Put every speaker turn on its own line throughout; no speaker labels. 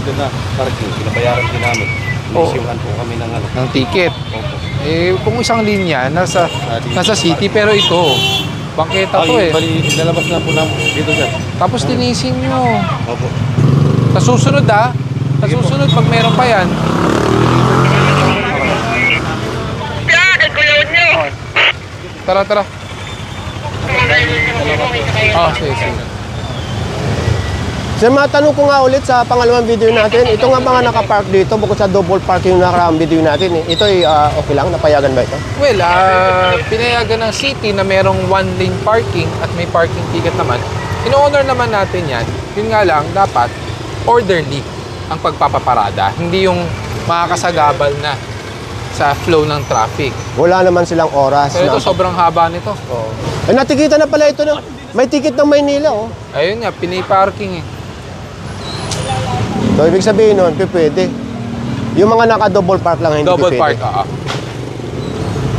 doon na parking, pinabayaran din namin. Inisyuhan po kami ng ano.
Ng ticket.
Opo.
Eh, kung isang linya, nasa city, pero ito, bangketa to eh.
Bali, ilalabas na po namin dito sir.
Tapos tinisin nyo.
Opo.
Sa susunod sa susunod, pag meron pa yan. Tara. Sige.
Sir, matanong ko nga ulit sa pangalawang video natin. Ito nga mga nakapark dito, bukod sa double parking yung nakaraang video natin. Ito ay okay lang? Napayagan ba ito?
Well, pinayagan ng city na merong one-lane parking at may parking ticket naman. In-honor naman natin yan. Yun nga lang, dapat orderly ang pagpapaparada. Hindi yung makakasagabal na sa flow ng traffic.
Wala naman silang oras.
Pero ito, sobrang haba nito.
Oo. Ay, natikita na pala ito. No? May ticket ng Maynila, oh.
Ayun nga, pinay-parking eh.
So, ibig sabihin nun, pwede. Yung mga naka-double park lang, hindi
double
pwede.
park,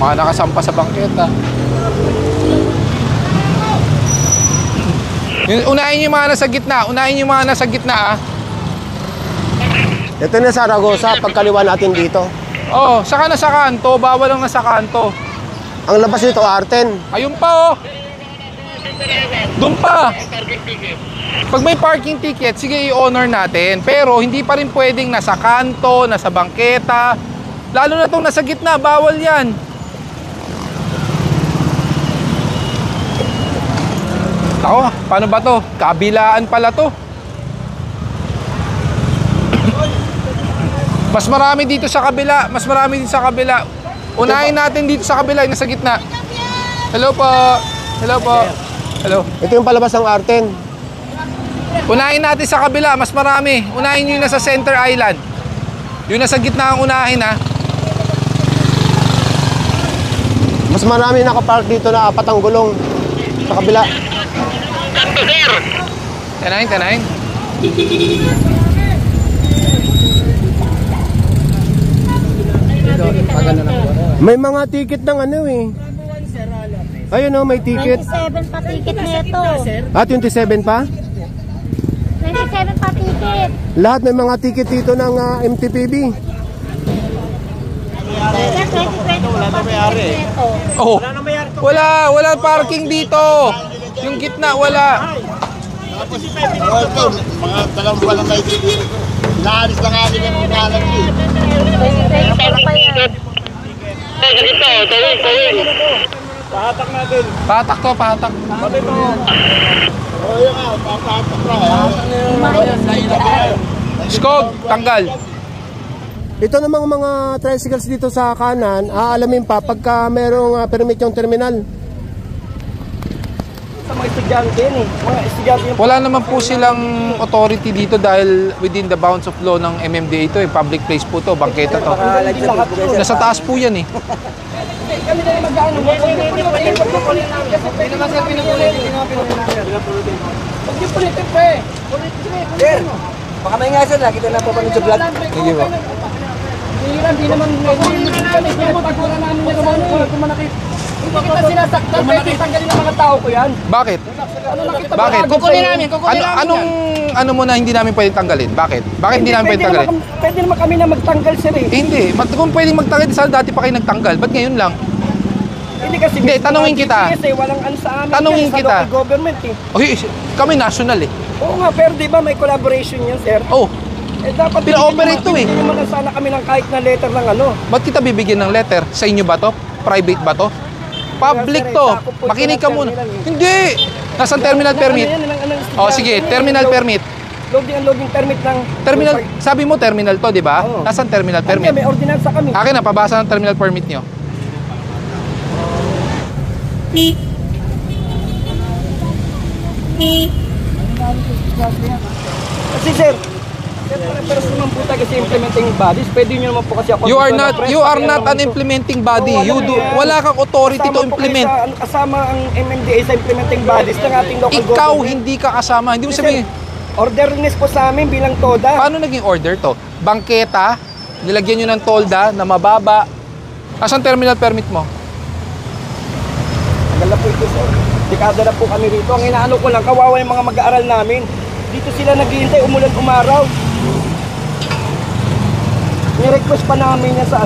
mga nakasampa sa bangketa. Unahin yung mga nasa gitna.
Ito na Zaragoza, pagkaliwa natin dito.
Oo, saka nasa kanto, bawal lang nasa kanto.
Ang labas nito, Arten.
Ayun pa, oh. Doon pa. Pag may parking ticket, sige i-honor natin. Pero hindi pa rin pwedeng nasa kanto, nasa bangketa. Lalo na itong nasa gitna, bawal yan. Ako, paano ba to? Kabilaan pala to. Mas marami dito sa kabila. Unahin natin dito sa kabila, yung nasa gitna. Hello po. Hello.
Ito yung palabas ng Arten.
Unahin natin sa kabila, mas marami. Unahin yung nasa center island. Yung nasa gitna ang unahin, ha.
Mas marami nakapark dito na 4 ang gulong. Sa kabila.
Tanayin.
May mga ticket ng ano eh. Ayun oh, may ticket.
27 pa ticket nito.
27 pa?
27 pa ticket.
Lahat may mga ticket dito ng MTPB.
Wala na may-ari.
Oh, wala parking dito. Yung gitna, wala.
Mga 2 buwan lang kayo dito. Naalis lang natin yung pinalag dito. Pahatak natin.
Pahatak.
Oo, yun nga, pahatak na.
Skog, tanggal.
Ito namang mga tricycles dito sa kanan, aalamin pa pagka merong permit yung terminal.
Sa mga estudyante yan eh.
Wala naman po silang authority dito dahil within the bounds of law ng MMDA ito eh. Public place po to, bangketa to. Nasa taas po yan eh.
Kami na yung mag-ano. Hindi naman sir pinupulit. Huwag yung pulitin pa eh. Sir, baka may nga sir, nakita na po pa sa vlog.
Sige ba?
Hindi naman pagkura namin yung kumanakit. Hindi kita sinasaktan, pwede tanggalin ng mga tao ko yan.
Bakit?
Bakit? Kukunin namin.
Ano mo na hindi namin pwedeng tanggalin? Bakit hindi namin pwedeng tanggalin?
Pwede naman kami na magtanggal sir eh.
Hindi, kung pwedeng magtanggal, sana dati pa kayo nagtanggal. Ba't ngayon lang?
Hindi kasi
tanungin kita.
Walang ano sa amin.
Tanungin kita.
Sa local government eh.
Okay, kami national eh.
Oo nga, pero di ba may collaboration yan sir?
Oh,
eh dapat
pina-operate to eh.
Hindi naman na sana kami ng kahit na letter ng ano.
Ba't kita bibigyan ng letter? Sa inyo ba to? Private ba to? Public to. Makinig ka muna. Hindi! Nasaan terminal permit? Oh, sige, terminal permit.
Loading permit ng
terminal. Sabi mo terminal to, di ba? Nasaan terminal permit?
May ordinansa kami.
Akin na, pabasa ng terminal permit nyo.
Kasi sir, pero naman po tayo kasi implementing bodies, pwede nyo naman po kasi ako.
You are not an implementing body. Wala kang authority to implement.
Kasama ang MMDA sa implementing bodies ng ating local government.
Ikaw hindi ka kasama. Hindi mo sabihin.
Orderness po sa amin bilang TODA.
Paano naging order to? Bangketa, nilagyan nyo ng tolda na mababa. Asan terminal permit mo?
Tagal na po ito sir. Dekada na po kami rito. Ang inaano ko lang, kawawa yung mga mag-aaral namin. Dito sila naghihintay, umulan umaraw. Ni-request pa namin niya sa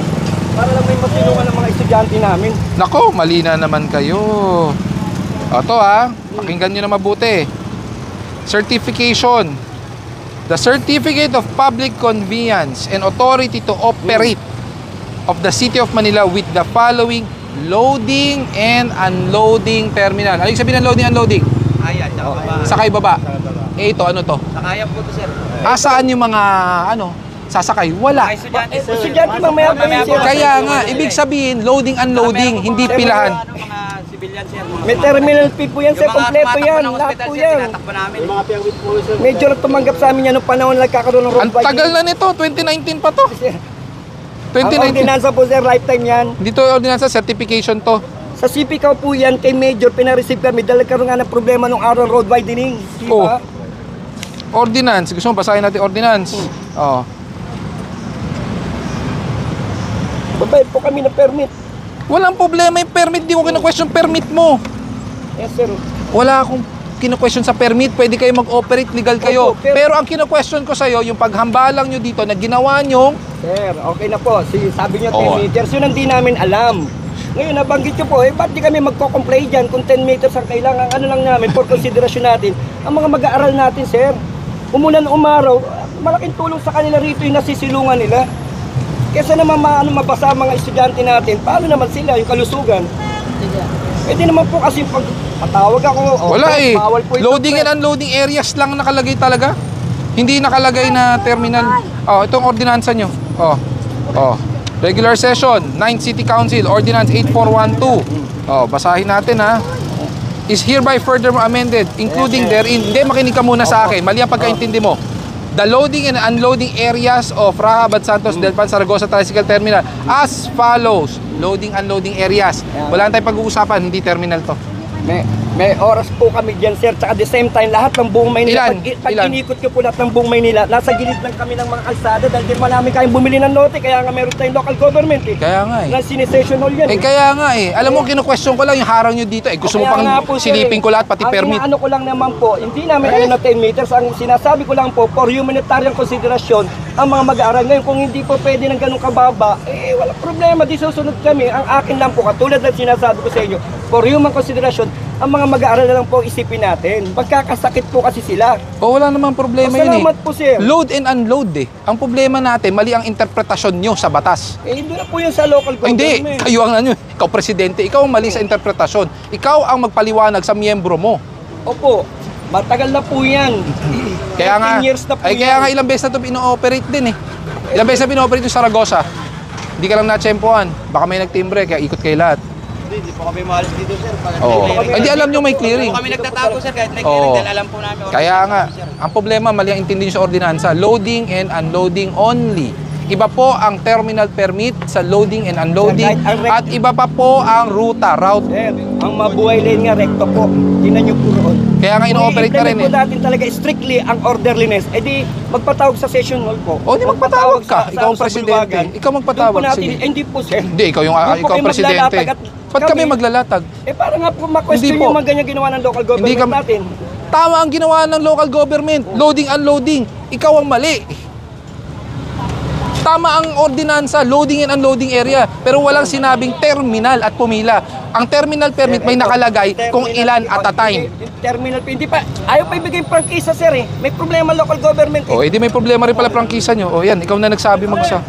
para lang may matulungan ng mga estudyante namin.
Nako, mali na naman kayo. O to pakinggan nyo na mabuti. Certification. The Certificate of Public Convenience and Authority to Operate of the City of Manila with the following loading and unloading terminal. Ano yung sabihin ng loading and unloading?
Ayan,
Sakay baba. Ito, ano to?
Nakaya po to, sir.
Saan yung mga, sasakay? Wala.
Estudyante mamaya pa yun, sir.
Kaya nga, ibig sabihin, loading, unloading, hindi pilahan.
Mga civilian, sir.
May terminal fee po yan, sir. Kompleto yan. Lahat po yan.
Yung mga permit po, sir.
Medyo tumanggap sa amin yan noong panahon na nagkakaroon ng road
Ang tagal na nito, 2019 pa to.
Ang
2019.
ordinansa po, sir, lifetime yan.
Dito yung ordinansa, certification to.
Sa CPCAO po yan, kay Major, pinareceive kami dahil nagkaroon nga ng problema nung araw road widening.
Oh. Ordinance. Gusto mo basahin natin ordinance? Oh.
Babayad po kami ng permit.
Walang problema yung permit. Di ko kina-question permit mo.
Yes, sir.
Wala akong kina-question sa permit. Pwede kayo mag-operate, legal kayo.
Opo,
pero ang kina-question ko sa'yo, yung paghambalang nyo dito na ginawa nyo,
Sir, okay na po. Sabi niyo 10
Oo.
meters, yun ang di namin alam. Ngayon, nabanggit nyo po, ba't di kami magko-comply dyan kung 10 meters ang kailangan? Ano lang namin, for consideration natin, ang mga mag-aaral natin, sir. Umulan umaraw, malaking tulong sa kanila rito yung nasisilungan nila. Kesa naman mabasa ang mga estudyante natin, paano naman sila, yung kalusugan? Di naman po kasi pag patawag ako,
wala
bawal po ito,
Loading and unloading areas lang nakalagay talaga. Hindi nakalagay na terminal. Itong ordinansa nyo. Regular session, 9th City Council, Ordinance 8412. Basahin natin is hereby furthermore amended, including therein. Hindi, makinig ka muna sa akin. Mali ang pagkaintindi mo. The loading and unloading areas of Rahab at Santos del Pan Zaragoza Tricycle Terminal as follows. Loading, unloading areas. Wala na tayong pag-uusapan, hindi terminal to.
May oras po kami dyan, sir. Tsaka at the same time, lahat ng buong Maynila. Pag
Ilan?
inikot ko po lahat ng buong Maynila, nasa gilid lang kami ng mga kalsada dahil di marami kayong bumili ng lote. Kaya nga meron tayong local government
Kaya nga
Na sinisession hall yan.
Kaya nga Alam mo, kinu-question ko lang yung harang nyo dito. Gusto mo
Kaya
pang
nga po, sir,
silipin ko lahat, pati permit.
Ang ko lang naman po, hindi namin alam na 10 meters. Ang sinasabi ko lang po, for humanitarian consideration, ang mga mag-aaral ngayon, kung hindi po pwede ng ganun kababa, walang problema, di susunod kami. Ang akin lang po, katulad ng sinasabi ko sa inyo, for human consideration, ang mga mag-aaral na lang po isipin natin. Magkakasakit po kasi sila.
Wala namang problema yun
Salamat po, sir.
Load and unload Ang problema natin, mali ang interpretasyon nyo sa batas.
Hindi na po yun sa local government.
Hindi, kayo ang ikaw presidente, ikaw ang mali sa interpretasyon. Ikaw ang magpaliwanag sa miyembro mo.
Opo, matagal na po yan.
Kaya nga,
15 years na po
kaya nga ilang beses na ito ino-operate din Ilang beses na pino-operate yung Zaragoza. Hindi ka lang na-tsempohan. Baka may nagtimbre, kaya ikot kayo lahat.
Hindi po kami maalis dito, sir.
Hindi alam nyo may clearing.
Kami nagtatago, sir, kahit may clearing dahil alam po namin.
Kaya nga, ang problema, mali ang intindi nyo sa ordinansa. Loading and unloading only. Iba po ang terminal permit sa loading and unloading at iba pa po ang ruta, route.
Sir, ang mabuhay lane nga, recto po. Tingnan nyo po roon.
Kaya nga ino-operate na rin
po natin talaga strictly ang orderliness. Di magpatawag sa session hall po.
Di magpatawag ka. Ikaw ang presidente. Ikaw magpatawag.
Sige. Hindi po, sir.
Hindi, ikaw ang presidente. Ba't kami maglalatag?
Para nga po ma-question yung mga ganyan ginawa ng local government natin.
Tama ang ginawa ng local government. Loading, unloading. Ikaw ang mali. Tama ang ordinansa, loading and unloading area. Pero walang sinabing terminal at pumila. Ang terminal permit may nakalagay kung ilan at a time.
Terminal hindi pa. Ayaw pa ibigay prangkisa, sir. May problema local government.
Edi may problema rin pala prangkisa nyo. Yan, ikaw na nagsabi mag-isa.